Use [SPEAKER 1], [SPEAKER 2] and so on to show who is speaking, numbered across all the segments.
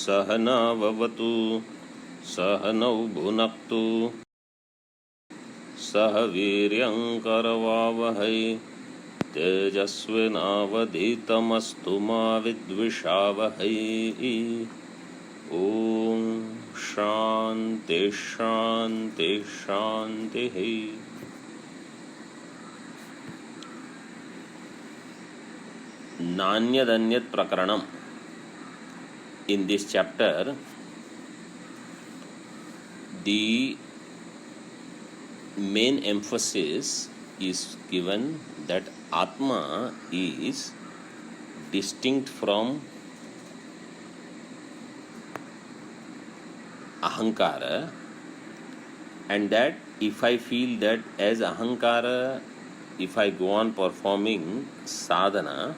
[SPEAKER 1] सहनाववतु सहनौ भुनक्तु सह वीर्यङ्करवावहै तेजस्विनावधीतमस्तु मा विद्विषावहै। ॐ शान्ति शान्ति शान्तिः। नान्यदन्यत् प्रकरणम्. In this chapter, the main emphasis is given that Atma is distinct from Ahankara, and that if I feel that as Ahankara, if I go on performing sadhana,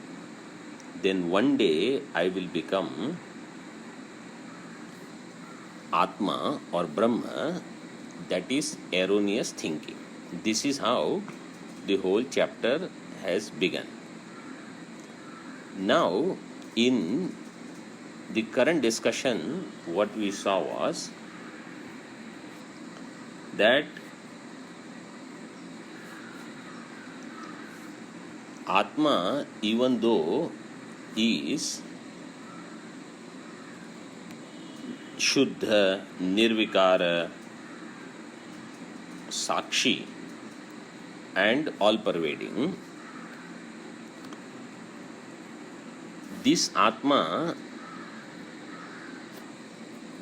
[SPEAKER 1] then one day I will become Atma or Brahma. That is erroneous thinking. This is how the whole chapter has begun. Now, in the current discussion, what we saw was that Atma, even though is Shuddha, Nirvikara, Sakshi and all-pervading, this Atma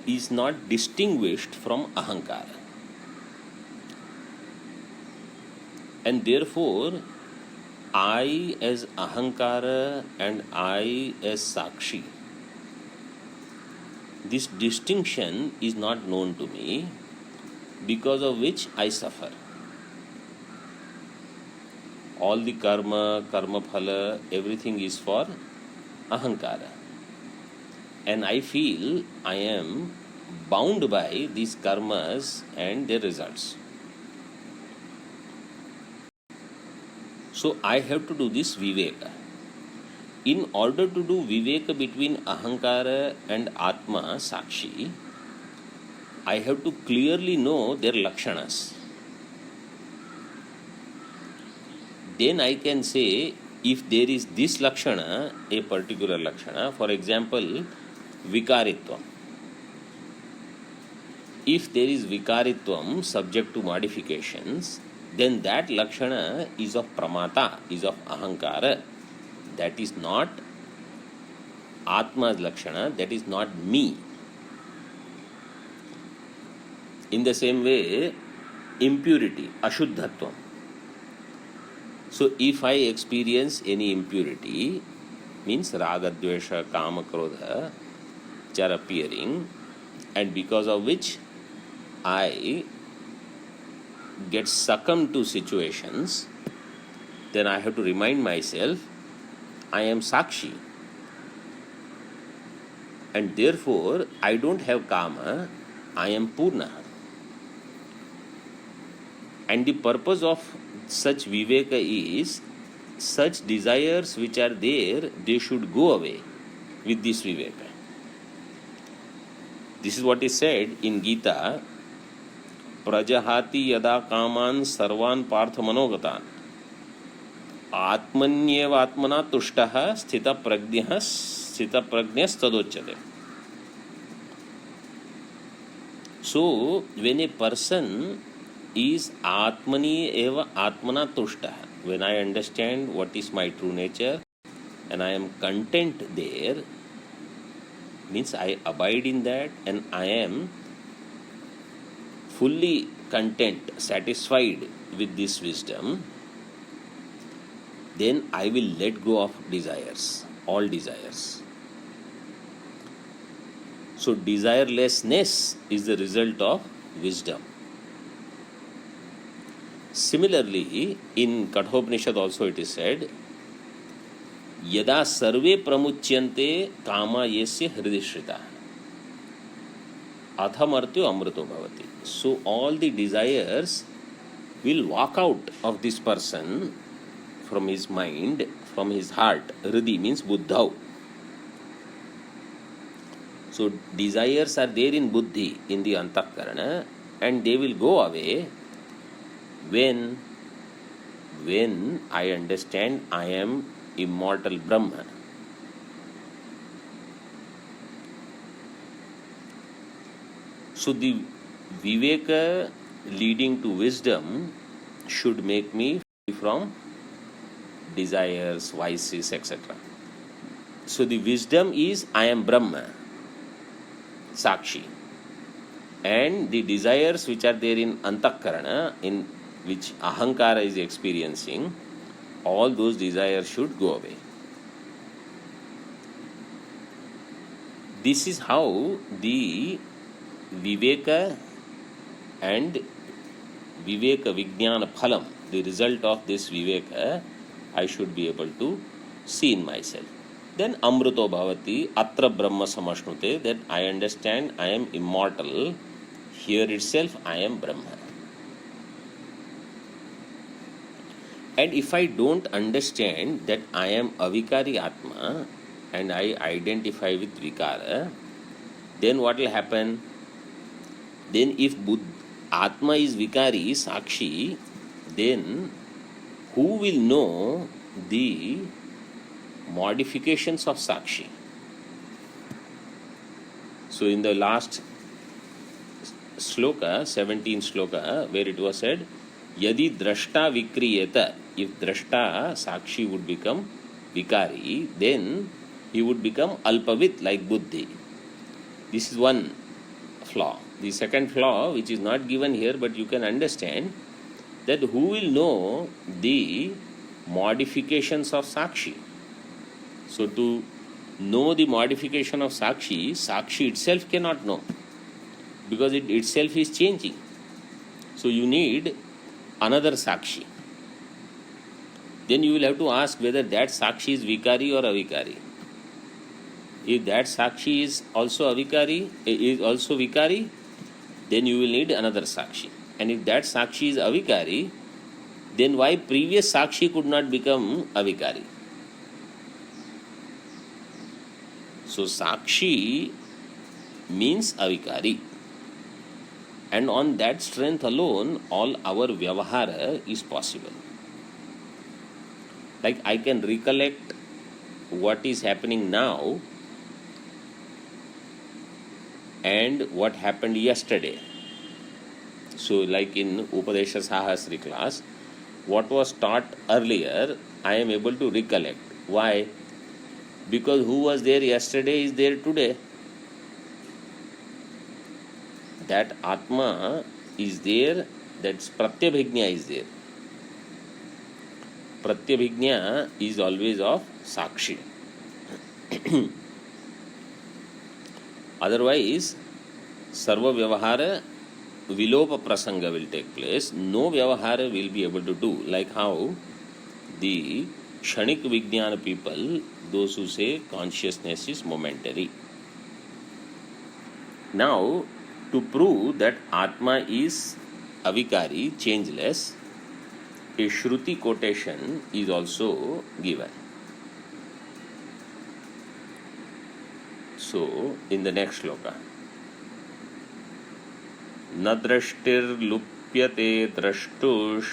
[SPEAKER 1] is not distinguished from Ahankara, and therefore I as Ahankara and I as Sakshi, this distinction is not known to me, because of which I suffer. All the karma phala, everything is for Ahankara, and I feel I am bound by these karmas and their results. So I have to do this viveka. In order to do viveka between Ahankara and Atma, Sakshi, I have to clearly know their lakshanas. Then I can say, if there is this lakshana, a particular lakshana, for example, vikaritvam. If there is vikaritvam subject to modifications, then that lakshana is of pramata, is of Ahankara. That is not Atma's lakshana, that is not me. In the same way, impurity, ashuddhatvam. So if I experience any impurity, means raga, dvesha, kama, krodha, which are appearing, and because of which I get succumbed to situations, then I have to remind myself, I am Sakshi, and therefore I don't have kama, I am Purna. And the purpose of such viveka is, such desires which are there, they should go away with this viveka. This is what is said in Gita, prajahati yada kaman sarvan partha manogatan atmanyeva atmana tushtaha sthita prajnyas tadochyate. So when a person is atmani eva atmana tushtaha, when I understand what is my true nature and I am content there, means I abide in that and I am fully content, satisfied with this wisdom, then I will let go of desires, all desires. So desirelessness is the result of wisdom. Similarly, in Kathopanishad also it is said, yada sarve pramuchyante kama yesya hridishrita athamartyo amrito bhavati. So all the desires will walk out of this person from his mind, from his heart. Hridi means buddhau. So desires are there in buddhi, in the antakarana, and they will go away when I understand I am immortal Brahma. So the viveka leading to wisdom should make me free from desires, vices, etc. So the wisdom is I am Brahma, Sakshi. And the desires which are there in antakarana, in which ahankara is experiencing, all those desires should go away. This is how the viveka and viveka vijnana phalam, the result of this viveka, I should be able to see in myself. Then amruto bhavati atra brahma samashnute, that I understand I am immortal. Here itself I am Brahma. And if I don't understand that I am avikari atma and I identify with vikara, then what will happen? Then if atma is vikari, sakshi, then who will know the modifications of sakshi? So in the last sloka, 17th sloka, where it was said, Yadi drashta vikriyeta, if drashta, sakshi would become vikari, then he would become alpavit like buddhi. This is one flaw. The second flaw, which is not given here, but you can understand, that who will know the modifications of sakshi? So to know the modification of sakshi, sakshi itself cannot know, because it itself is changing. So you need another sakshi. Then you will have to ask whether that sakshi is vikari or avikari. If that sakshi is also avikari, is also vikari, then you will need another sakshi. And if that sakshi is avikari, then why previous sakshi could not become avikari? So sakshi means avikari. And on that strength alone, all our vyavahara is possible. Like I can recollect what is happening now and what happened yesterday. So like in Upadesha Sahasri class, what was taught earlier, I am able to recollect. Why? Because who was there yesterday is there today. That Atma is there, that Pratyabhijna is there. Pratyabhijna is always of Sakshi. Otherwise, Sarva Vyavahara Vilopa Prasanga will take place. No Vyavahara will be able to do. Like how the Kshanik Vijnana people, those who say consciousness is momentary. Now, to prove that Atma is avikari, changeless, a Shruti quotation is also given. So, in the next shloka, न दृष्टिर्लुप्यते द्रष्टुष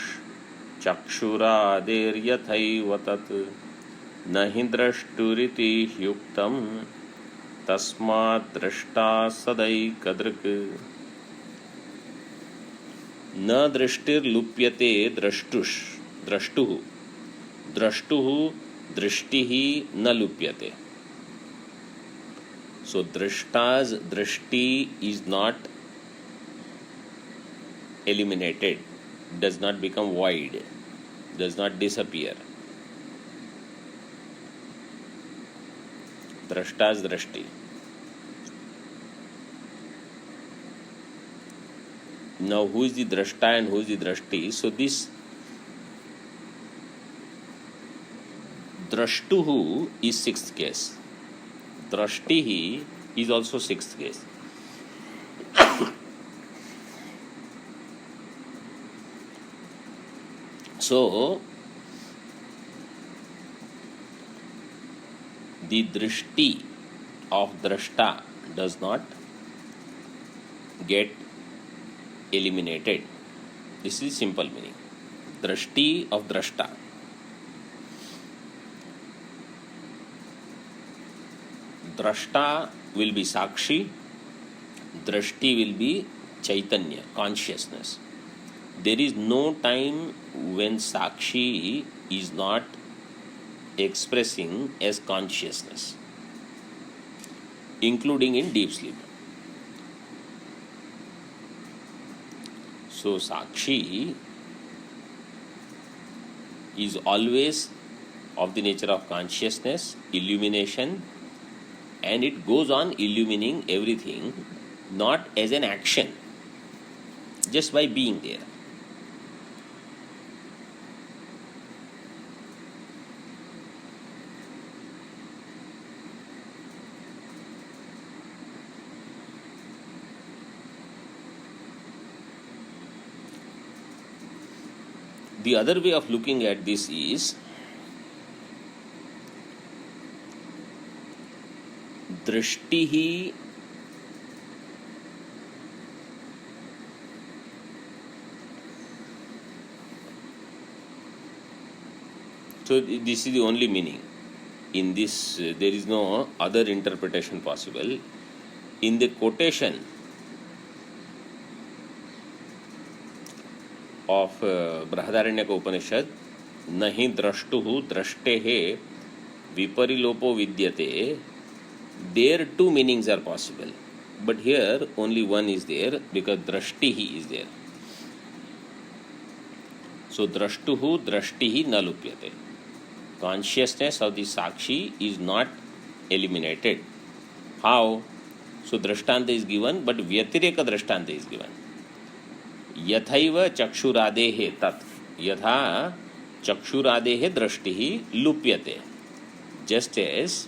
[SPEAKER 1] चक्षुरादेर्यथैव तत् न हि द्रष्टुरिति ह्युक्तम् तस्मात् द्रष्टा सदैकदृक् न दृष्टिर्लुप्यते द्रष्टुष द्रष्टुः द्रष्टुः दृष्टिः न लुप्यते. So drashta's drishti is not eliminated, does not become void, does not disappear. Drashta's drishti. Now who is the drashta and who is the drashti? So this drashtuhu is sixth case. Drashtihi is also sixth case. So, the drishti of drashta does not get eliminated. This is simple meaning. Drashti of drashta. Drashta will be Sakshi, Drashti will be Chaitanya, consciousness. There is no time when Sakshi is not expressing as consciousness, including in deep sleep. So Sakshi is always of the nature of consciousness, illumination, and it goes on illumining everything, not as an action, just by being there. The other way of looking at this is drishtihi so this is the only meaning. In this, there is no other interpretation possible. In the quotation of Brahadaranyaka Upanishad, nahi drashtuhu drashtehe viparilopo vidyate, there two meanings are possible. But here only one is there because drashtihi is there. So drashtuhu drashtihi na lupyate. Consciousness of the Sakshi is not eliminated. How? So drishtanta is given, but vyatireka drishtanta is given. Yathaiva chakshuradehe tat. Yatha chakshuradehe drashtihi lupyate. Just as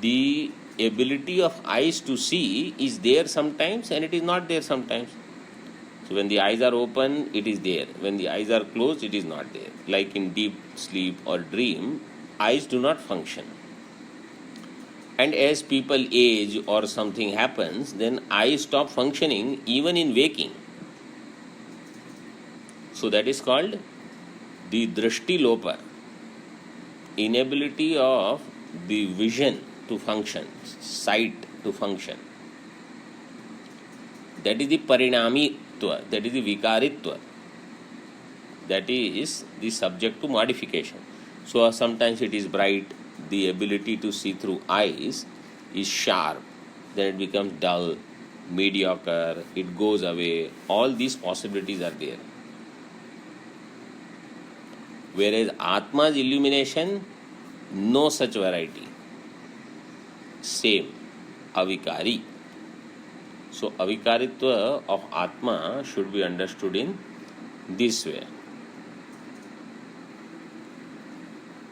[SPEAKER 1] the ability of eyes to see is there sometimes and it is not there sometimes. So when the eyes are open, it is there. When the eyes are closed, it is not there. Like in deep sleep or dream, eyes do not function. And as people age or something happens, then eyes stop functioning even in waking. So that is called the drishti lopa, inability of the vision to function, sight to function. That is the parinamitva, that is the vikaritva. That is the subject to modification. So sometimes it is bright, the ability to see through eyes is sharp, then it becomes dull, mediocre, it goes away. All these possibilities are there. Whereas Atma's illumination, no such variety. Same, avikari. So avikaritva of Atma should be understood in this way.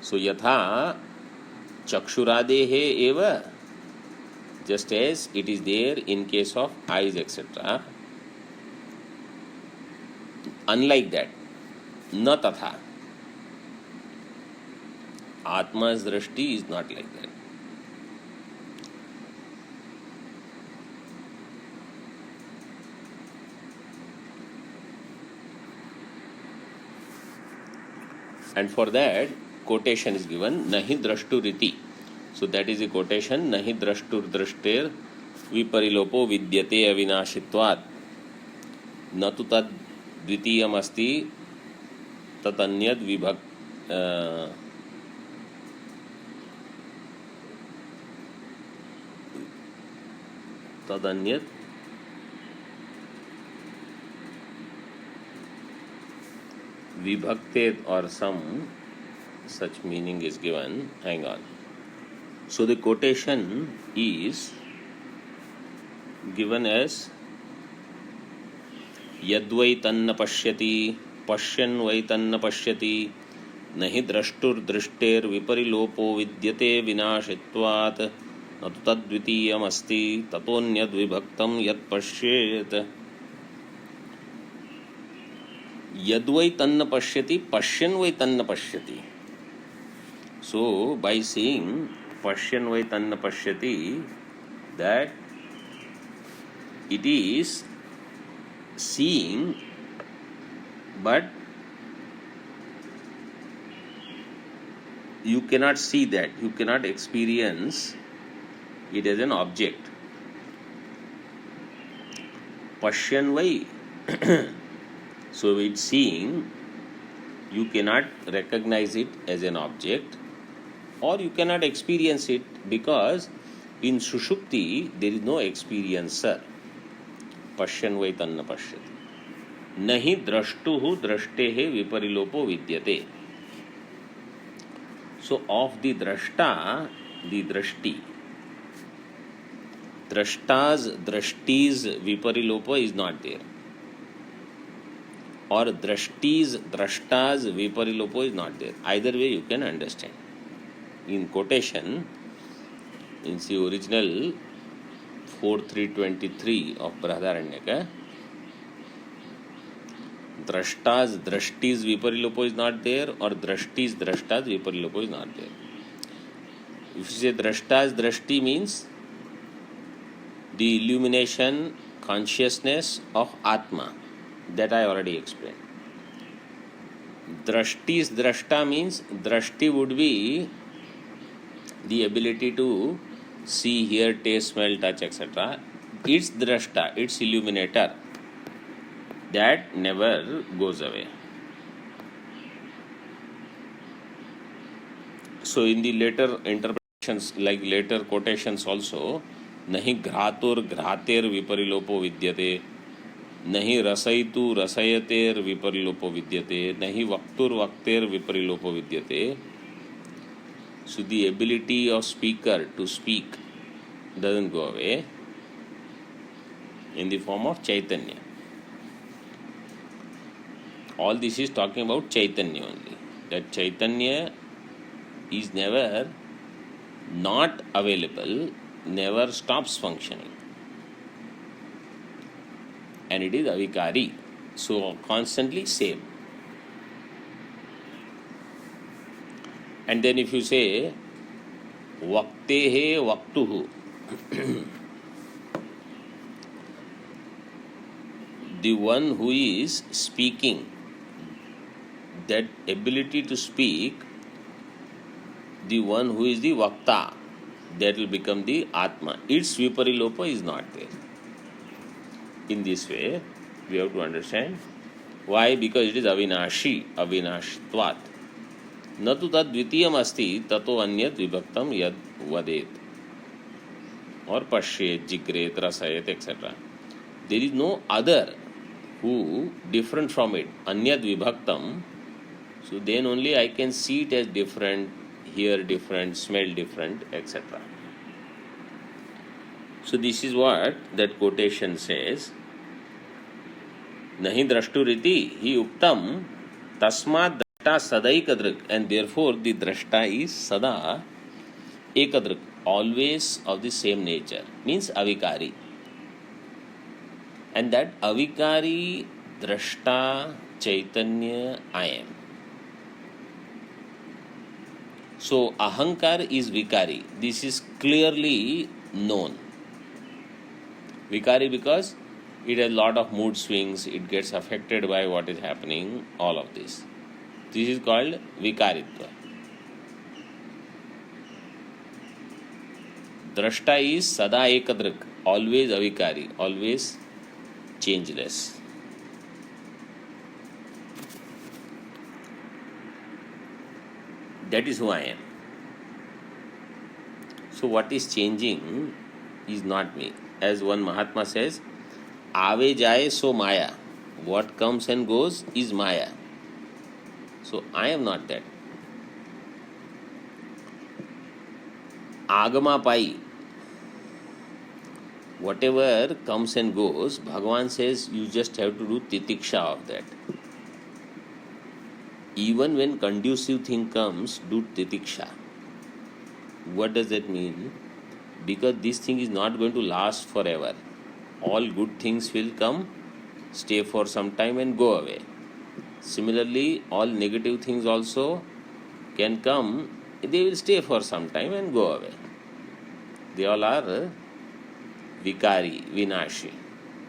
[SPEAKER 1] So yatha chakshuradehe eva, just as it is there in case of eyes, etc. Unlike that, na tatha. Atma's drishti is not like that. And for that, quotation is given, nahi drashturiti. So that is the quotation, nahi drashtur drashter viparilopo vidyate avinashitvat. Natu tad dvitiyam asti tatanyad vibhak tadanyat vibhakted or some such meaning is given. Hang on. So the quotation is given as yadvai tanna pashyati pashyan vai tanna pashyati nahi drashtur drishter viparilopo vidyate vinashitvat natu tadvitiyam asti tatonyad vibhaktam yat pashyet. Yadvai tanna pashyati, pashyan vai tanna pashyati. So by saying pashyan vai tanna pashyati, that it is seeing, but you cannot see that, you cannot experience it as an object. Pashyan vai. So it's seeing, you cannot recognize it as an object, or you cannot experience it because in Sushupti there is no experiencer. Pashyan vai tanna pashyati. Nahi drashtuhu drashtehe viparilopo vidyate. So of the drashta, the drashti. Drashti's viparilopo is not there. Or drashta's viparilopo is not there. Either way you can understand. In quotation, in the original 4.3.23 of Brahadaranyaka, drashti's viparilopo is not there, or drashta's viparilopo is not there. If you say drashta's drashti means the illumination, consciousness of Atma, that I already explained. Drashti's drashta means drashti would be the ability to see, hear, taste, smell, touch, etc. It's drashta, it's illuminator. That never goes away. So in the later interpretations, like later quotations also, nahi ghratur ghrater viparilopo vidyate, nahi rasaitu rasayater viparilopo vidyate, nahi vaktur vakter viparilopo vidyate. So the ability of speaker to speak doesn't go away in the form of Chaitanya. All this is talking about Chaitanya only. That Chaitanya is never not available, never stops functioning. And it is avikari. So constantly same. And then if you say vaktehe vaktuhu, the one who is speaking, that ability to speak, the one who is the vakta, that will become the Atma. Its viparilopa is not there. In this way, we have to understand. Why? Because it is avinashi, avinashtvat. न तो तद द्वितीयम अस्ति ततो अन्यद विभक्तम यद वदेत और पश्येत जिग्रेत रसयेत etcetera. There is no other who different from it, anyad vibhaktam. So then only I can see it as different, hear different, smell different, etc. So this is what that quotation says. Nahi drashturiti hi uktam tasmat drashta sadaikadrik, and therefore the drashta is sada ekadrik, always of the same nature, means avikari. And that avikari drashta chaitanya I am. So ahankar is vikari. This is clearly known. Vikari because it has a lot of mood swings, it gets affected by what is happening, all of this. This is called vikaritva. Drashta is sada ekadrik, always avikari, always changeless. That is who I am. So what is changing is not me. As one Mahatma says, Ave jaye so maya. What comes and goes is maya. So I am not that. Agama pai. Whatever comes and goes, Bhagavan says you just have to do titiksha of that. Even when conducive thing comes, do titiksha. What does that mean? Because this thing is not going to last forever. All good things will come, stay for some time and go away. Similarly, all negative things also can come, they will stay for some time and go away. They all are vikari, vinashi.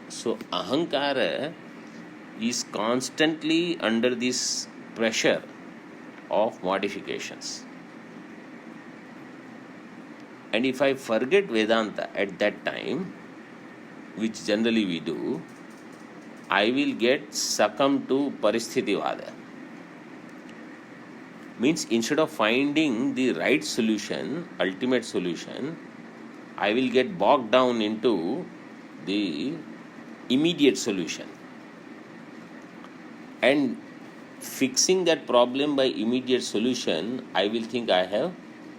[SPEAKER 1] So ahankara is constantly under this pressure of modifications. And if I forget Vedanta at that time, which generally we do, I will get succumb to Paristhiti-vada. Means instead of finding the right solution, ultimate solution, I will get bogged down into the immediate solution. And fixing that problem by immediate solution, I will think I have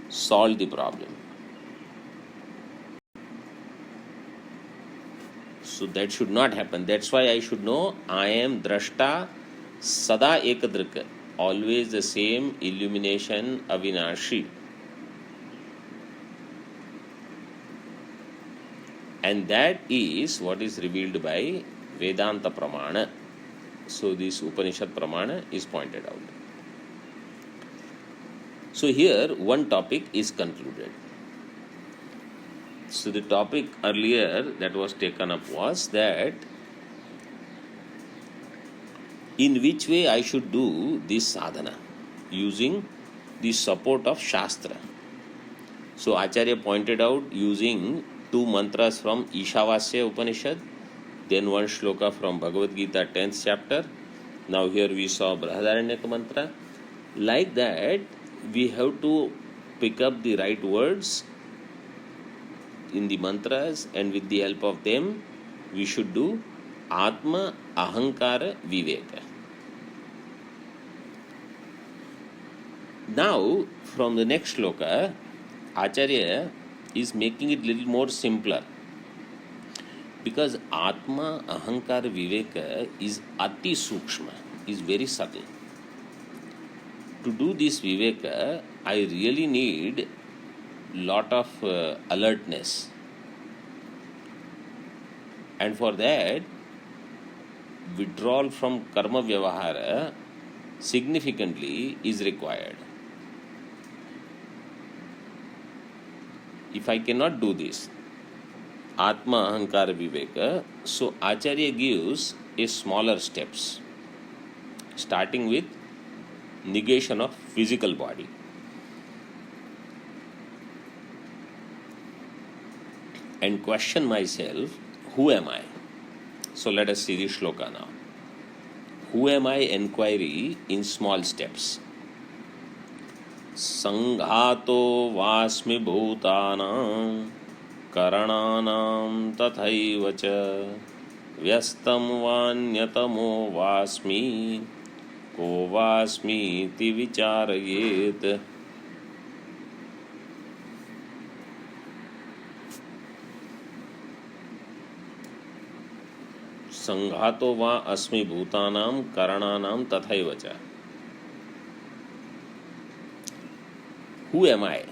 [SPEAKER 1] solved the problem. So that should not happen. That's why I should know I am drashta sada ekadrika, always the same illumination avinashi. And that is what is revealed by Vedanta Pramana. So this Upanishad Pramana is pointed out. So here one topic is concluded. So the topic earlier that was taken up was that in which way I should do this sadhana using the support of Shastra. So Acharya pointed out using 2 mantras from Ishavasya Upanishad, then 1 shloka from Bhagavad Gita 10th chapter. Now here we saw Brahadaranyaka mantra. Like that, we have to pick up the right words in the mantras, and with the help of them, we should do Atma Ahankara Viveka. Now, from the next shloka, Acharya is making it little more simpler, because Atma Ahankara Viveka is Ati Sukshma, is very subtle. To do this Viveka, I really need lot of alertness, and for that withdrawal from karma vyavahara significantly is required. If I cannot do this Atma Ahankara Viveka, so Acharya gives a smaller steps, starting with negation of physical body. And question myself, who am I? So let us see the shloka now. Who am I? Enquiry in small steps. Sanghato vasmi bhutanam karananam tathaiva cha vyastam vanyatamo vasmi ko vasmi iti vicharayet. संघातो वा अस्मि भूतानाम करणानाम तथैव च. Who am I?